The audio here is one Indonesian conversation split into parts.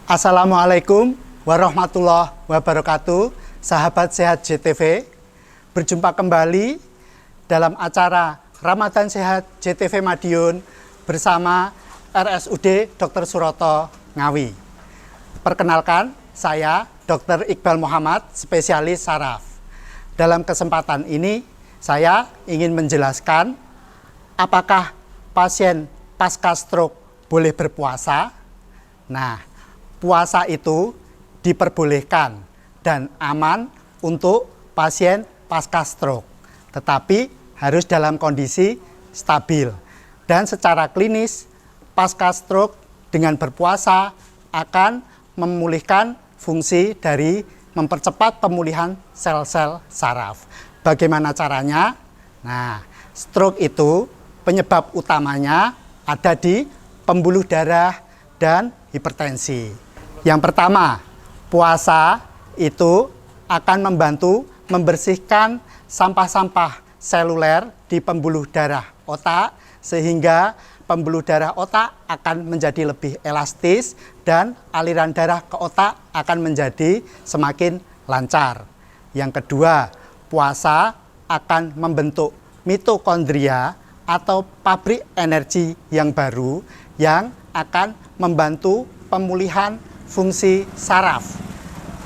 Assalamualaikum warahmatullahi wabarakatuh, sahabat sehat JTV. Berjumpa kembali dalam acara Ramadan Sehat JTV Madiun bersama RSUD Dr. Suroto Ngawi. Perkenalkan, saya Dr. Iqbal Muhammad, spesialis saraf. Dalam kesempatan ini, saya ingin menjelaskan apakah pasien pasca stroke boleh berpuasa. Nah, puasa itu diperbolehkan dan aman untuk pasien pasca stroke, tetapi harus dalam kondisi stabil. Dan secara klinis, pasca stroke dengan berpuasa akan memulihkan fungsi dari mempercepat pemulihan sel-sel saraf. Bagaimana caranya? Nah, stroke itu penyebab utamanya ada di pembuluh darah dan hipertensi. Yang pertama, puasa itu akan membantu membersihkan sampah-sampah seluler di pembuluh darah otak, sehingga pembuluh darah otak akan menjadi lebih elastis dan aliran darah ke otak akan menjadi semakin lancar. Yang kedua, puasa akan membentuk mitokondria atau pabrik energi yang baru yang akan membantu pemulihan fungsi saraf.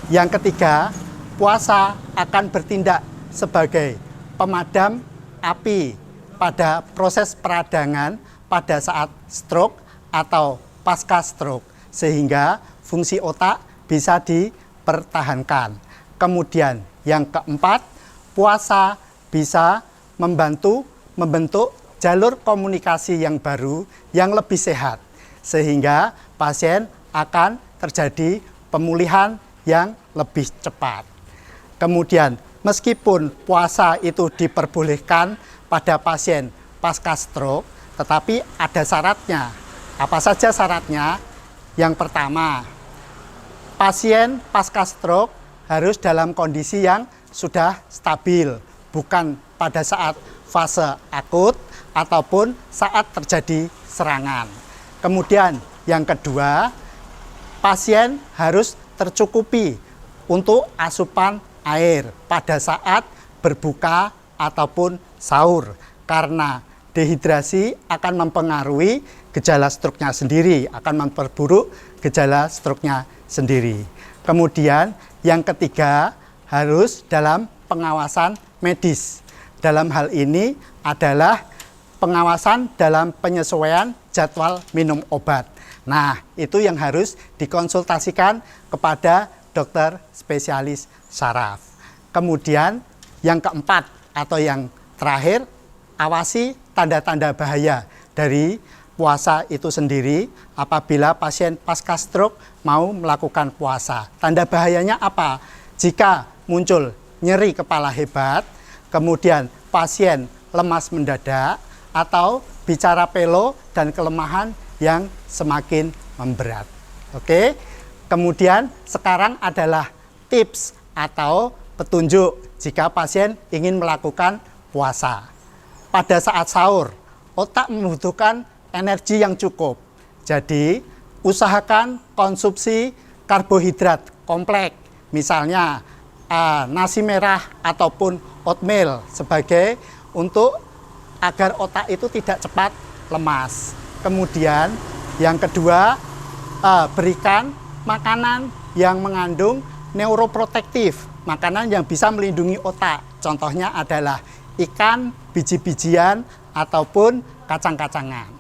Yang ketiga, puasa akan bertindak sebagai pemadam api pada proses peradangan pada saat stroke atau pasca stroke, sehingga fungsi otak bisa dipertahankan. Kemudian yang keempat, puasa bisa membantu membentuk jalur komunikasi yang baru yang lebih sehat, sehingga pasien akan terjadi pemulihan yang lebih cepat. Kemudian, meskipun puasa itu diperbolehkan pada pasien pasca stroke, tetapi ada syaratnya. Apa saja syaratnya? Yang pertama, pasien pasca stroke harus dalam kondisi yang sudah stabil, bukan pada saat fase akut ataupun saat terjadi serangan. Kemudian, yang kedua, pasien harus tercukupi untuk asupan air pada saat berbuka ataupun sahur, karena dehidrasi akan mempengaruhi gejala stroke-nya sendiri, akan memperburuk gejala stroke-nya sendiri. Kemudian yang ketiga, harus dalam pengawasan medis. Dalam hal ini adalah pengawasan dalam penyesuaian jadwal minum obat. Nah, itu yang harus dikonsultasikan kepada dokter spesialis saraf. Kemudian yang keempat atau yang terakhir, awasi tanda-tanda bahaya dari puasa itu sendiri apabila pasien pasca stroke mau melakukan puasa. Tanda bahayanya apa? Jika muncul nyeri kepala hebat, kemudian pasien lemas mendadak, atau bicara pelo dan kelemahan yang semakin memberat. Oke. Kemudian sekarang adalah tips atau petunjuk jika pasien ingin melakukan puasa. Pada saat sahur, otak membutuhkan energi yang cukup. Jadi, usahakan konsumsi karbohidrat kompleks, misalnya nasi merah ataupun oatmeal sebagai untuk agar otak itu tidak cepat lemas. Kemudian yang kedua, berikan makanan yang mengandung neuroprotektif, makanan yang bisa melindungi otak. Contohnya adalah ikan, biji-bijian, ataupun kacang-kacangan.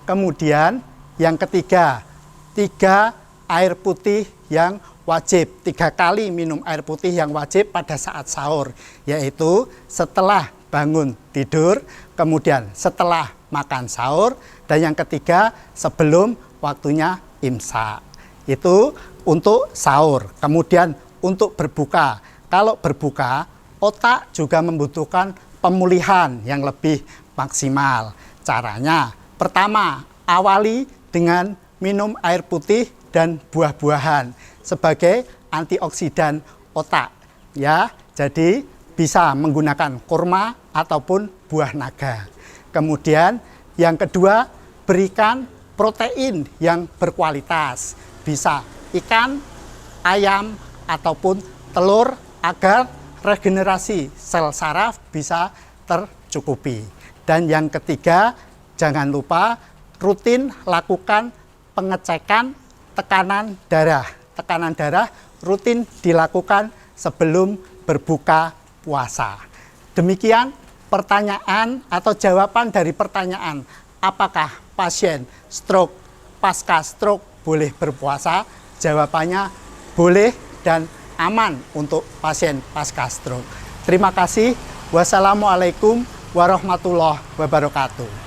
Kemudian yang ketiga, 3 air putih yang wajib, 3 kali minum air putih yang wajib pada saat sahur, yaitu setelah bangun tidur, kemudian setelah makan sahur, dan yang ketiga sebelum waktunya imsak. Itu untuk sahur. Kemudian untuk berbuka, kalau berbuka otak juga membutuhkan pemulihan yang lebih maksimal. Caranya, pertama, awali dengan minum air putih dan buah-buahan sebagai antioksidan otak, ya. Jadi bisa menggunakan kurma ataupun buah naga. Kemudian yang kedua, berikan protein yang berkualitas. Bisa ikan, ayam, ataupun telur agar regenerasi sel saraf bisa tercukupi. Dan yang ketiga, jangan lupa rutin lakukan pengecekan tekanan darah. Tekanan darah rutin dilakukan sebelum berbuka puasa. Demikian pertanyaan atau jawaban dari pertanyaan, apakah pasien stroke pasca stroke boleh berpuasa? Jawabannya boleh dan aman untuk pasien pasca stroke. Terima kasih. Wassalamualaikum warahmatullahi wabarakatuh.